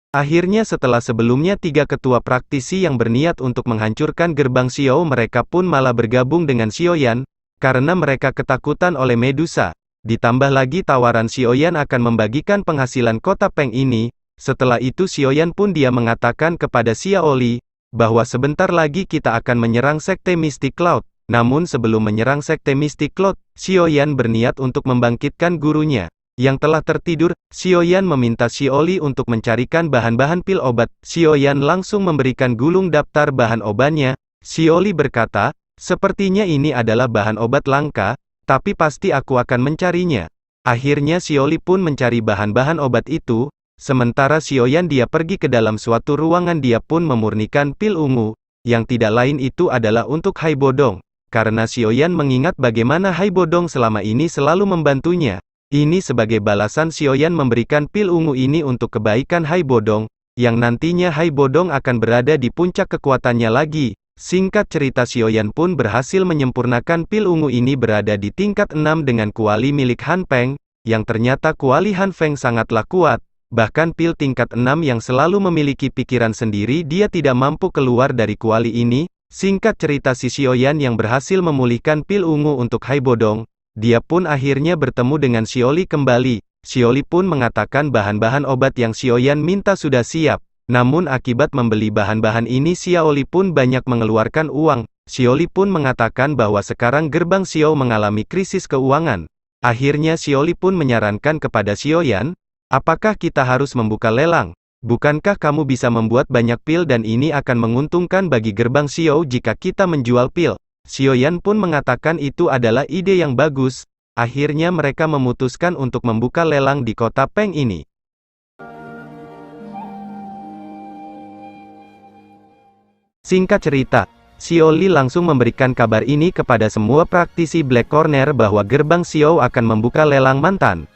Akhirnya setelah sebelumnya 3 ketua praktisi yang berniat untuk menghancurkan gerbang Xiao mereka pun malah bergabung dengan Xiaoyan, karena mereka ketakutan oleh Medusa. Ditambah lagi tawaran Xiaoyan akan membagikan penghasilan kota Peng ini. Setelah itu Xiaoyan pun dia mengatakan kepada Xiaoli, bahwa sebentar lagi kita akan menyerang Sekte Mystic Cloud. Namun sebelum menyerang Sekte Mystic Cloud, Xiaoyan berniat untuk membangkitkan gurunya yang telah tertidur. Xiaoyan meminta Xiaoli untuk mencarikan bahan-bahan pil obat. Xiaoyan langsung memberikan gulung daftar bahan obatnya. Xiaoli berkata, sepertinya ini adalah bahan obat langka, tapi pasti aku akan mencarinya. Akhirnya Xiaoli pun mencari bahan-bahan obat itu, sementara Xiaoyan dia pergi ke dalam suatu ruangan dia pun memurnikan pil ungu, yang tidak lain itu adalah untuk Hai Bodong. Karena Xiaoyan mengingat bagaimana Hai Bodong selama ini selalu membantunya. Ini sebagai balasan Xiaoyan memberikan pil ungu ini untuk kebaikan Hai Bodong, yang nantinya Hai Bodong akan berada di puncak kekuatannya lagi. Singkat cerita Xiaoyan pun berhasil menyempurnakan pil ungu ini berada di tingkat 6 dengan kuali milik Han Peng, yang ternyata kuali Han Feng sangatlah kuat. Bahkan pil tingkat 6 yang selalu memiliki pikiran sendiri dia tidak mampu keluar dari kuali ini. Singkat cerita si Xiaoyan yang berhasil memulihkan pil ungu untuk Hai Bodong. Dia pun akhirnya bertemu dengan Xiaoli kembali. Xiaoli pun mengatakan bahan-bahan obat yang Xiaoyan minta sudah siap. Namun akibat membeli bahan-bahan ini Xiaoli pun banyak mengeluarkan uang. Xiaoli pun mengatakan bahwa sekarang gerbang Xiao mengalami krisis keuangan. Akhirnya Xiaoli pun menyarankan kepada Xiaoyan, apakah kita harus membuka lelang? Bukankah kamu bisa membuat banyak pil dan ini akan menguntungkan bagi gerbang Xiao jika kita menjual pil? Xiaoyan pun mengatakan itu adalah ide yang bagus. Akhirnya mereka memutuskan untuk membuka lelang di kota Peng ini. Singkat cerita, Xiaoli langsung memberikan kabar ini kepada semua praktisi Black Corner bahwa gerbang Xiao akan membuka lelang mantan.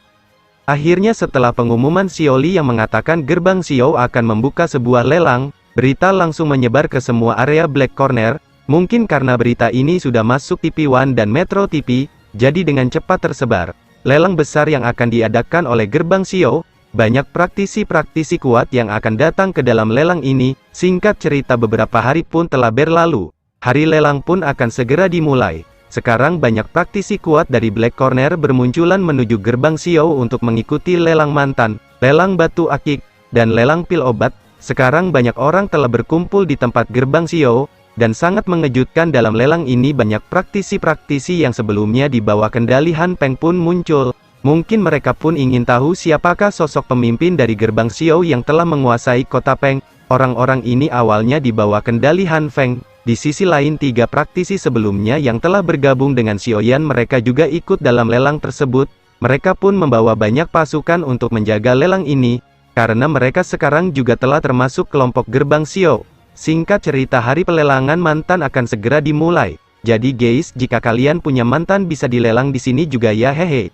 Akhirnya setelah pengumuman Xiaoli yang mengatakan gerbang Xiao akan membuka sebuah lelang, berita langsung menyebar ke semua area Black Corner. Mungkin karena berita ini sudah masuk TV One dan Metro TV, jadi dengan cepat tersebar. Lelang besar yang akan diadakan oleh gerbang Xiao, banyak praktisi-praktisi kuat yang akan datang ke dalam lelang ini. Singkat cerita beberapa hari pun telah berlalu. Hari lelang pun akan segera dimulai. Sekarang banyak praktisi kuat dari Black Corner bermunculan menuju gerbang Xiao untuk mengikuti lelang mantan, lelang batu akik, dan lelang pil obat. Sekarang banyak orang telah berkumpul di tempat gerbang Xiao. Dan sangat mengejutkan dalam lelang ini banyak praktisi-praktisi yang sebelumnya di bawah kendali Han Peng pun muncul. Mungkin mereka pun ingin tahu siapakah sosok pemimpin dari gerbang Xiao yang telah menguasai kota Peng. Orang-orang ini awalnya di bawah kendali Han Feng. Di sisi lain 3 praktisi sebelumnya yang telah bergabung dengan Xiaoyan mereka juga ikut dalam lelang tersebut. Mereka pun membawa banyak pasukan untuk menjaga lelang ini, karena mereka sekarang juga telah termasuk kelompok gerbang Xiao. Singkat cerita hari pelelangan mantan akan segera dimulai. Jadi guys, jika kalian punya mantan bisa dilelang di sini juga ya hehe.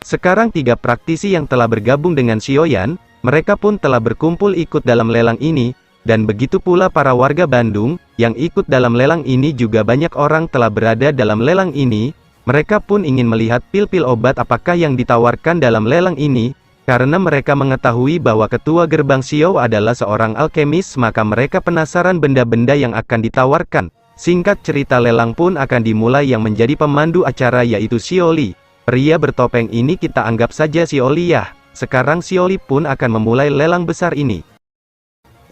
Sekarang 3 praktisi yang telah bergabung dengan Xiaoyan, mereka pun telah berkumpul ikut dalam lelang ini, dan begitu pula para warga Bandung, yang ikut dalam lelang ini juga banyak orang telah berada dalam lelang ini. Mereka pun ingin melihat pil-pil obat apakah yang ditawarkan dalam lelang ini. Karena mereka mengetahui bahwa ketua gerbang Xiao adalah seorang alkemis, maka mereka penasaran benda-benda yang akan ditawarkan. Singkat cerita lelang pun akan dimulai yang menjadi pemandu acara yaitu Xiaoli. Pria bertopeng ini kita anggap saja Xiaoli ya. Sekarang Xiaoli pun akan memulai lelang besar ini.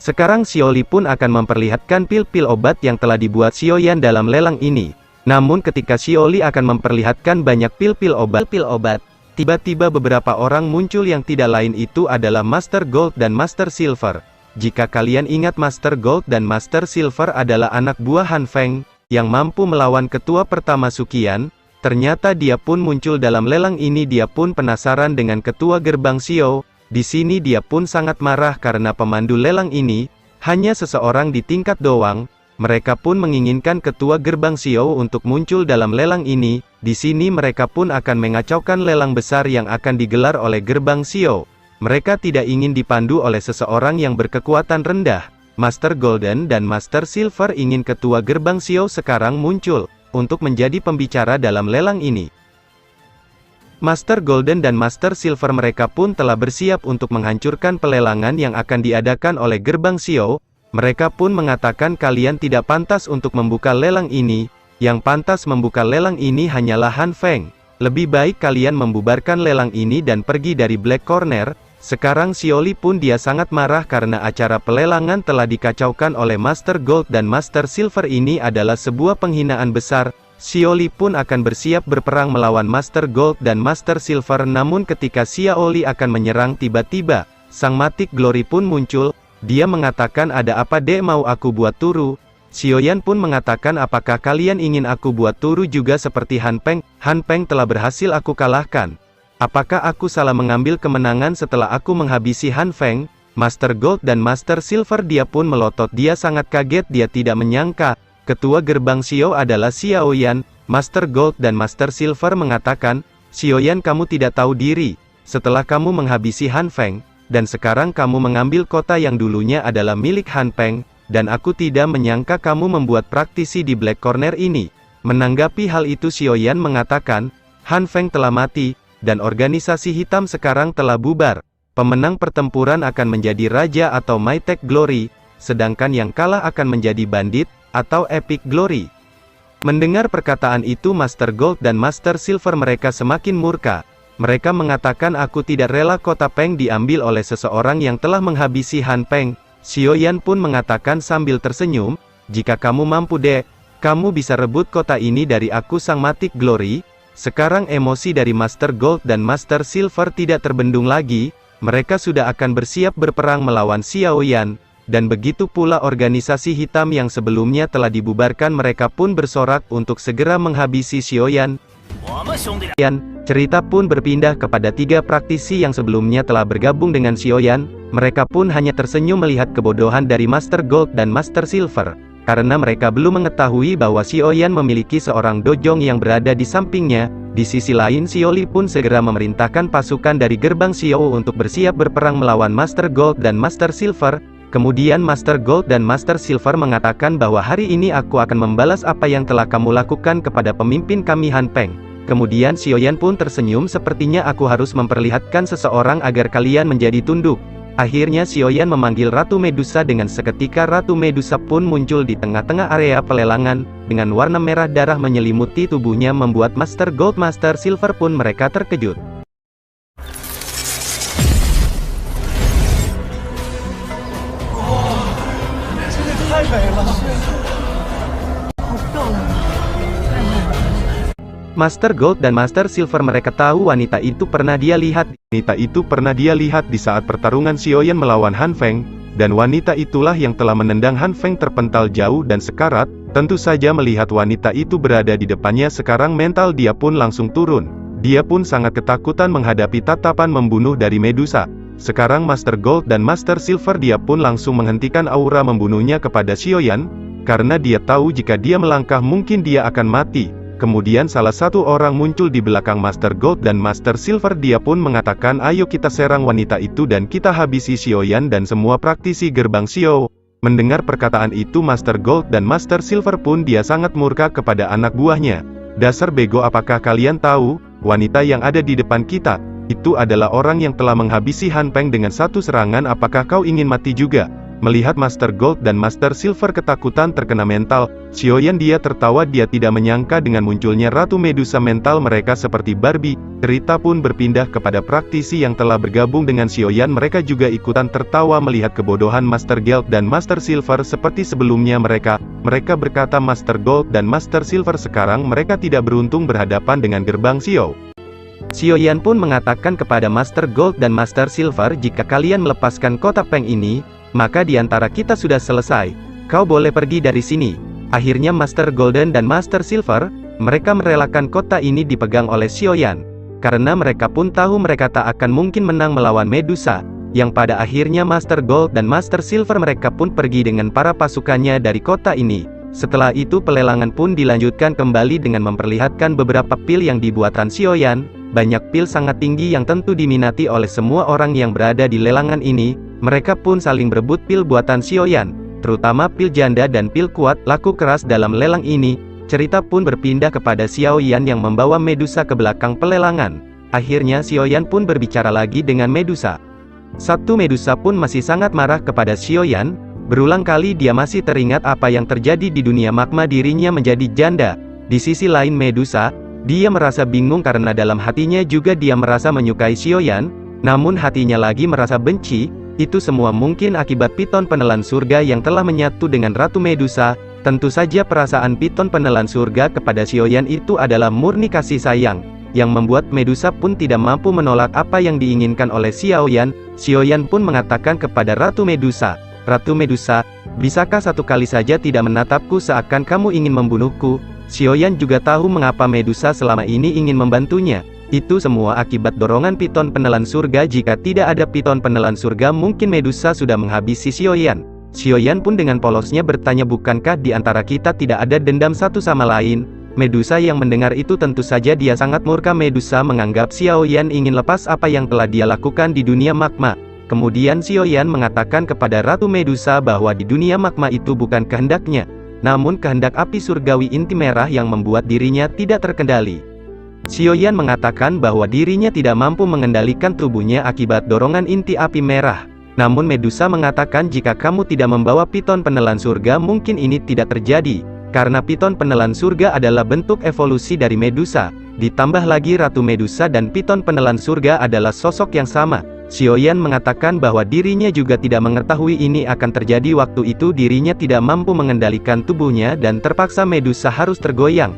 Sekarang Xiaoli pun akan memperlihatkan pil-pil obat yang telah dibuat Xiaoyan dalam lelang ini. Namun ketika Xiaoli akan memperlihatkan banyak pil-pil obat, tiba-tiba beberapa orang muncul yang tidak lain itu adalah Master Gold dan Master Silver. Jika kalian ingat Master Gold dan Master Silver adalah anak buah Han Feng, yang mampu melawan ketua pertama Suqian, ternyata dia pun muncul dalam lelang ini. Dia pun penasaran dengan ketua gerbang Xiao. Di sini dia pun sangat marah karena pemandu lelang ini, hanya seseorang di tingkat doang. Mereka pun menginginkan ketua gerbang Xiao untuk muncul dalam lelang ini. Di sini mereka pun akan mengacaukan lelang besar yang akan digelar oleh gerbang Xiao. Mereka tidak ingin dipandu oleh seseorang yang berkekuatan rendah. Master Golden dan Master Silver ingin ketua gerbang Xiao sekarang muncul, untuk menjadi pembicara dalam lelang ini. Master Golden dan Master Silver mereka pun telah bersiap untuk menghancurkan pelelangan yang akan diadakan oleh Gerbang Xiao. Mereka pun mengatakan kalian tidak pantas untuk membuka lelang ini, yang pantas membuka lelang ini hanyalah Han Feng. Lebih baik kalian membubarkan lelang ini dan pergi dari Black Corner. Sekarang Xiaoli pun dia sangat marah karena acara pelelangan telah dikacaukan oleh Master Gold dan Master Silver. Ini adalah sebuah penghinaan besar. Xiaoli pun akan bersiap berperang melawan Master Gold dan Master Silver. Namun ketika Xiaoli akan menyerang, tiba-tiba Sang Matic Glory pun muncul. Dia mengatakan, ada apa dek, mau aku buat turu? Xiaoyan pun mengatakan, apakah kalian ingin aku buat turu juga seperti Han Peng? Han Peng telah berhasil aku kalahkan. Apakah aku salah mengambil kemenangan setelah aku menghabisi Han Feng? Master Gold dan Master Silver dia pun melotot. Dia sangat kaget, dia tidak menyangka Ketua Gerbang Xiao adalah Xiaoyan. Master Gold dan Master Silver mengatakan, Xiaoyan, kamu tidak tahu diri. Setelah kamu menghabisi Han Feng, dan sekarang kamu mengambil kota yang dulunya adalah milik Han Peng, dan aku tidak menyangka kamu membuat praktisi di Black Corner ini. Menanggapi hal itu Xiaoyan mengatakan, Han Feng telah mati, dan organisasi hitam sekarang telah bubar. Pemenang pertempuran akan menjadi raja atau Matic Glory, sedangkan yang kalah akan menjadi bandit, atau Epic Glory. Mendengar perkataan itu Master Gold dan Master Silver mereka semakin murka. Mereka mengatakan, aku tidak rela kota Peng diambil oleh seseorang yang telah menghabisi Han Peng. Xiaoyan pun mengatakan sambil tersenyum, jika kamu mampu dek, kamu bisa rebut kota ini dari aku Sang Matic Glory. Sekarang emosi dari Master Gold dan Master Silver tidak terbendung lagi. Mereka sudah akan bersiap berperang melawan Xiaoyan. Dan begitu pula organisasi hitam yang sebelumnya telah dibubarkan, mereka pun bersorak untuk segera menghabisi Xiaoyan. Cerita pun berpindah kepada 3 praktisi yang sebelumnya telah bergabung dengan Xiaoyan. Mereka pun hanya tersenyum melihat kebodohan dari Master Gold dan Master Silver. Karena mereka belum mengetahui bahwa Xiaoyan memiliki seorang dojong yang berada di sampingnya. Di sisi lain Xiaoli pun segera memerintahkan pasukan dari Gerbang Xiao untuk bersiap berperang melawan Master Gold dan Master Silver. Kemudian Master Gold dan Master Silver mengatakan bahwa hari ini aku akan membalas apa yang telah kamu lakukan kepada pemimpin kami Han Peng. Kemudian Xiaoyan pun tersenyum, sepertinya aku harus memperlihatkan seseorang agar kalian menjadi tunduk. Akhirnya Xiaoyan memanggil Ratu Medusa. Dengan seketika Ratu Medusa pun muncul di tengah-tengah area pelelangan, dengan warna merah darah menyelimuti tubuhnya membuat Master Gold Master Silver pun mereka terkejut. Master Gold dan Master Silver mereka tahu wanita itu pernah dia lihat. Wanita itu pernah dia lihat di saat pertarungan Xiaoyan melawan Han Feng, dan wanita itulah yang telah menendang Han Feng terpental jauh dan sekarat. Tentu saja melihat wanita itu berada di depannya sekarang mental dia pun langsung turun. Dia pun sangat ketakutan menghadapi tatapan membunuh dari Medusa. Sekarang Master Gold dan Master Silver dia pun langsung menghentikan aura membunuhnya kepada Xiaoyan, karena dia tahu jika dia melangkah mungkin dia akan mati. Kemudian salah satu orang muncul di belakang Master Gold dan Master Silver. Dia pun mengatakan, ayo kita serang wanita itu dan kita habisi Xiaoyan dan semua praktisi Gerbang Xiao. Mendengar perkataan itu Master Gold dan Master Silver pun dia sangat murka kepada anak buahnya. Dasar bego, apakah kalian tahu, wanita yang ada di depan kita, itu adalah orang yang telah menghabisi Han Peng dengan satu serangan. Apakah kau ingin mati juga? Melihat Master Gold dan Master Silver ketakutan terkena mental, Xiaoyan dia tertawa. Dia tidak menyangka dengan munculnya Ratu Medusa mental mereka seperti Barbie. Cerita pun berpindah kepada praktisi yang telah bergabung dengan Xiaoyan. Mereka juga ikutan tertawa melihat kebodohan Master Gold dan Master Silver seperti sebelumnya mereka. Mereka berkata, Master Gold dan Master Silver sekarang mereka tidak beruntung berhadapan dengan Gerbang Xiao. Xiaoyan pun mengatakan kepada Master Gold dan Master Silver, jika kalian melepaskan kota Peng ini, maka di antara kita sudah selesai. Kau boleh pergi dari sini. Akhirnya Master Golden dan Master Silver, mereka merelakan kota ini dipegang oleh Xiaoyan. Karena mereka pun tahu mereka tak akan mungkin menang melawan Medusa. Yang pada akhirnya Master Gold dan Master Silver mereka pun pergi dengan para pasukannya dari kota ini. Setelah itu pelelangan pun dilanjutkan kembali dengan memperlihatkan beberapa pil yang dibuatan Xiaoyan. Banyak pil sangat tinggi yang tentu diminati oleh semua orang yang berada di lelangan ini. Mereka pun saling berebut pil buatan Xiaoyan, terutama pil janda dan pil kuat, laku keras dalam lelang ini. Cerita pun berpindah kepada Xiaoyan yang membawa Medusa ke belakang pelelangan. Akhirnya Xiaoyan pun berbicara lagi dengan Medusa. Satu Medusa pun masih sangat marah kepada Xiaoyan. Berulang kali dia masih teringat apa yang terjadi di dunia magma, dirinya menjadi janda. Di sisi lain Medusa, dia merasa bingung karena dalam hatinya juga dia merasa menyukai Xiaoyan, namun hatinya lagi merasa benci. Itu semua mungkin akibat piton penelan surga yang telah menyatu dengan Ratu Medusa. Tentu saja perasaan piton penelan surga kepada Xiaoyan itu adalah murni kasih sayang, yang membuat Medusa pun tidak mampu menolak apa yang diinginkan oleh Xiaoyan. Xiaoyan pun mengatakan kepada Ratu Medusa, "Ratu Medusa, bisakah satu kali saja tidak menatapku seakan kamu ingin membunuhku?" Xiaoyan juga tahu mengapa Medusa selama ini ingin membantunya. Itu semua akibat dorongan piton penelan surga. Jika tidak ada piton penelan surga, mungkin Medusa sudah menghabisi Xiaoyan. Xiaoyan pun dengan polosnya bertanya, "Bukankah di antara kita tidak ada dendam satu sama lain?" Medusa yang mendengar itu tentu saja dia sangat murka. Medusa menganggap Xiaoyan ingin lepas apa yang telah dia lakukan di dunia magma. Kemudian Xiaoyan mengatakan kepada Ratu Medusa bahwa di dunia magma itu bukan kehendaknya, namun kehendak api surgawi inti merah yang membuat dirinya tidak terkendali. Xiaoyan mengatakan bahwa dirinya tidak mampu mengendalikan tubuhnya akibat dorongan inti api merah. Namun Medusa mengatakan, "Jika kamu tidak membawa piton penelan surga, mungkin ini tidak terjadi. Karena piton penelan surga adalah bentuk evolusi dari Medusa. Ditambah lagi Ratu Medusa dan piton penelan surga adalah sosok yang sama." Xiaoyan mengatakan bahwa dirinya juga tidak mengetahui ini akan terjadi. Waktu itu dirinya tidak mampu mengendalikan tubuhnya dan terpaksa Medusa harus tergoyang.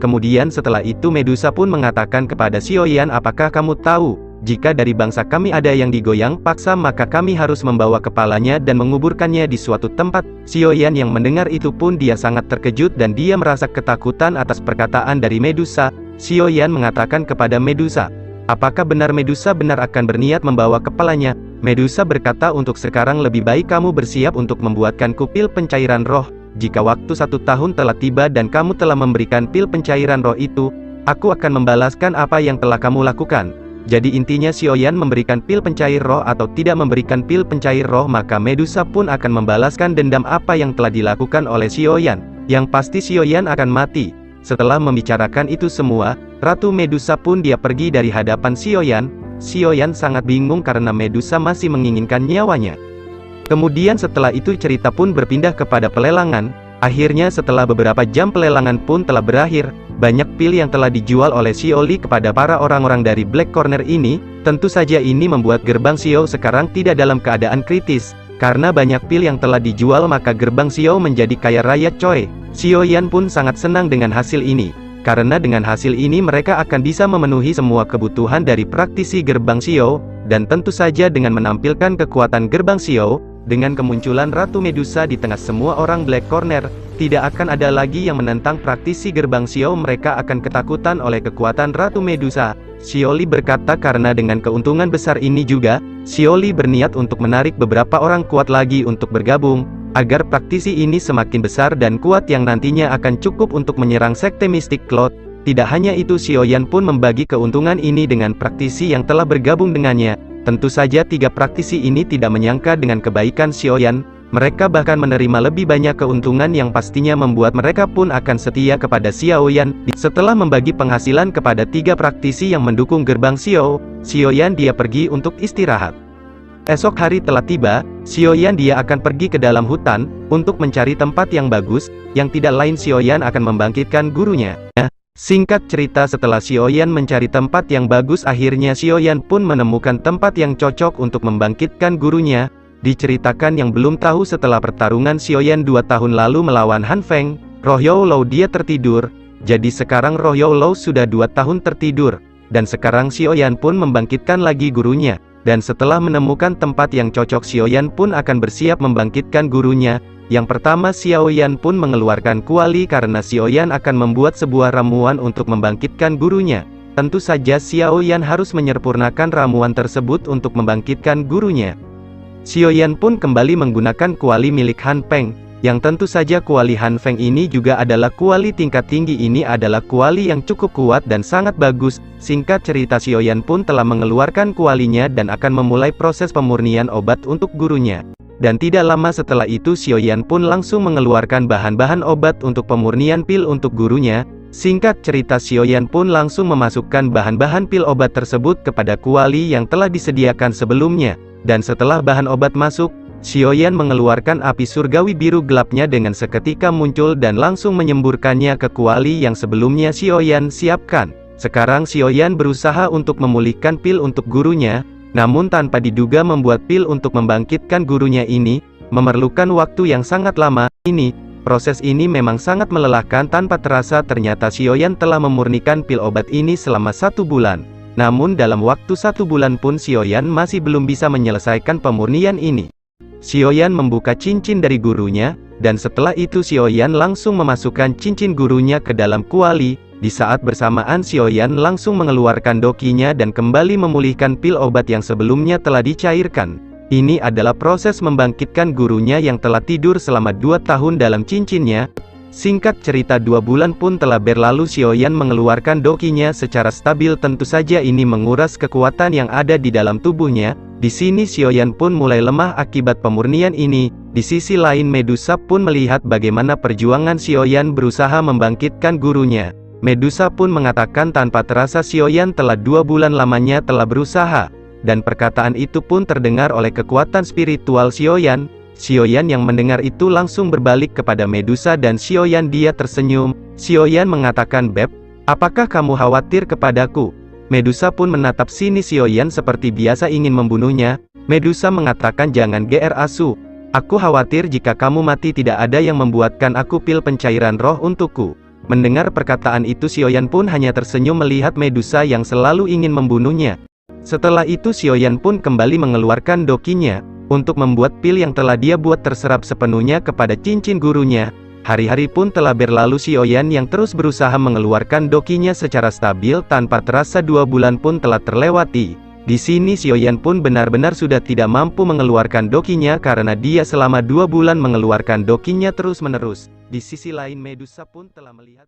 Kemudian setelah itu Medusa pun mengatakan kepada Xiaoyan, "Apakah kamu tahu, jika dari bangsa kami ada yang digoyang paksa, maka kami harus membawa kepalanya dan menguburkannya di suatu tempat." Xiaoyan yang mendengar itu pun dia sangat terkejut dan dia merasa ketakutan atas perkataan dari Medusa. Xiaoyan mengatakan kepada Medusa, "Apakah benar Medusa benar akan berniat membawa kepalanya?" Medusa berkata, "Untuk sekarang lebih baik kamu bersiap untuk membuatkanku pil pencairan roh. Jika waktu 1 tahun telah tiba dan kamu telah memberikan pil pencairan roh itu, aku akan membalaskan apa yang telah kamu lakukan." Jadi intinya Xiaoyan memberikan pil pencair roh atau tidak memberikan pil pencair roh, maka Medusa pun akan membalaskan dendam apa yang telah dilakukan oleh Xiaoyan. Yang pasti Xiaoyan akan mati. Setelah membicarakan itu semua, Ratu Medusa pun dia pergi dari hadapan Xiaoyan. Xiaoyan sangat bingung karena Medusa masih menginginkan nyawanya. Kemudian setelah itu cerita pun berpindah kepada pelelangan. Akhirnya setelah beberapa jam pelelangan pun telah berakhir. Banyak pil yang telah dijual oleh Xiao Li kepada para orang-orang dari Black Corner ini. Tentu saja ini membuat gerbang Xiao sekarang tidak dalam keadaan kritis. Karena banyak pil yang telah dijual, maka gerbang Xiao menjadi kaya raya coy. Xiaoyan pun sangat senang dengan hasil ini. Karena dengan hasil ini mereka akan bisa memenuhi semua kebutuhan dari praktisi gerbang Xiao. Dan tentu saja dengan menampilkan kekuatan gerbang Xiao, dengan kemunculan Ratu Medusa di tengah semua orang Black Corner, tidak akan ada lagi yang menentang praktisi gerbang Xiao. Mereka akan ketakutan oleh kekuatan Ratu Medusa. Xiao Li berkata karena dengan keuntungan besar ini juga, Xiao Li berniat untuk menarik beberapa orang kuat lagi untuk bergabung, agar praktisi ini semakin besar dan kuat yang nantinya akan cukup untuk menyerang sekte Mystic Cloud. Tidak hanya itu, Xiaoyan pun membagi keuntungan ini dengan praktisi yang telah bergabung dengannya. Tentu saja 3 praktisi ini tidak menyangka dengan kebaikan Xiaoyan. Mereka bahkan menerima lebih banyak keuntungan yang pastinya membuat mereka pun akan setia kepada Xiaoyan. Setelah membagi penghasilan kepada 3 praktisi yang mendukung gerbang Xiao, Xiaoyan dia pergi untuk istirahat. Esok hari telah tiba. Xiaoyan dia akan pergi ke dalam hutan untuk mencari tempat yang bagus, yang tidak lain Xiaoyan akan membangkitkan gurunya. Singkat cerita, setelah Xiaoyan mencari tempat yang bagus, akhirnya Xiaoyan pun menemukan tempat yang cocok untuk membangkitkan gurunya. Diceritakan yang belum tahu, setelah pertarungan Xiaoyan 2 tahun lalu melawan Han Feng, Roh Yao Lao dia tertidur. Jadi sekarang Roh Yao Lao sudah 2 tahun tertidur. Dan sekarang Xiaoyan pun membangkitkan lagi gurunya. Dan setelah menemukan tempat yang cocok, Xiaoyan pun akan bersiap membangkitkan gurunya. Yang pertama, Xiaoyan pun mengeluarkan kuali karena Xiaoyan akan membuat sebuah ramuan untuk membangkitkan gurunya. Tentu saja Xiaoyan harus menyempurnakan ramuan tersebut untuk membangkitkan gurunya. Xiaoyan pun kembali menggunakan kuali milik Han Feng, yang tentu saja kuali Han Feng ini juga adalah kuali tingkat tinggi. Ini adalah kuali yang cukup kuat dan sangat bagus. Singkat cerita, Xiaoyan pun telah mengeluarkan kualinya dan akan memulai proses pemurnian obat untuk gurunya. Dan tidak lama setelah itu Xiaoyan pun langsung mengeluarkan bahan-bahan obat untuk pemurnian pil untuk gurunya. Singkat cerita, Xiaoyan pun langsung memasukkan bahan-bahan pil obat tersebut kepada kuali yang telah disediakan sebelumnya, dan setelah bahan obat masuk, Xiaoyan mengeluarkan api surgawi biru gelapnya dengan seketika muncul dan langsung menyemburkannya ke kuali yang sebelumnya Xiaoyan siapkan. Sekarang Xiaoyan berusaha untuk memulihkan pil untuk gurunya, namun tanpa diduga membuat pil untuk membangkitkan gurunya ini memerlukan waktu yang sangat lama. Proses ini memang sangat melelahkan. Tanpa terasa ternyata Xiaoyan telah memurnikan pil obat ini selama 1 bulan. Namun dalam waktu 1 bulan pun Xiaoyan masih belum bisa menyelesaikan pemurnian ini. Xiaoyan membuka cincin dari gurunya, dan setelah itu Xiaoyan langsung memasukkan cincin gurunya ke dalam kuali. Di saat bersamaan Xiaoyan langsung mengeluarkan dokinya dan kembali memulihkan pil obat yang sebelumnya telah dicairkan. Ini adalah proses membangkitkan gurunya yang telah tidur selama 2 tahun dalam cincinnya. Singkat cerita, 2 bulan pun telah berlalu. Xiaoyan mengeluarkan dokinya secara stabil. Tentu saja ini menguras kekuatan yang ada di dalam tubuhnya. Di sini Xiaoyan pun mulai lemah akibat pemurnian ini. Di sisi lain Medusa pun melihat bagaimana perjuangan Xiaoyan berusaha membangkitkan gurunya. Medusa pun mengatakan tanpa terasa Xiaoyan telah 2 bulan lamanya telah berusaha. Dan perkataan itu pun terdengar oleh kekuatan spiritual Xiaoyan. Xiaoyan yang mendengar itu langsung berbalik kepada Medusa dan Xiaoyan dia tersenyum. Xiaoyan mengatakan, "Beb, apakah kamu khawatir kepadaku?" Medusa pun menatap sini Xiaoyan seperti biasa ingin membunuhnya. Medusa mengatakan, "Jangan GR asu. Aku khawatir jika kamu mati tidak ada yang membuatkan aku pil pencairan roh untukku." Mendengar perkataan itu Xiaoyan pun hanya tersenyum melihat Medusa yang selalu ingin membunuhnya. Setelah itu Xiaoyan pun kembali mengeluarkan dokinya, untuk membuat pil yang telah dia buat terserap sepenuhnya kepada cincin gurunya. Hari-hari pun telah berlalu. Xiaoyan yang terus berusaha mengeluarkan dokinya secara stabil tanpa terasa 2 bulan pun telah terlewati. Di sini Xiaoyan pun benar-benar sudah tidak mampu mengeluarkan dokinya karena dia selama 2 bulan mengeluarkan dokinya terus-menerus. Di sisi lain Medusa pun telah melihat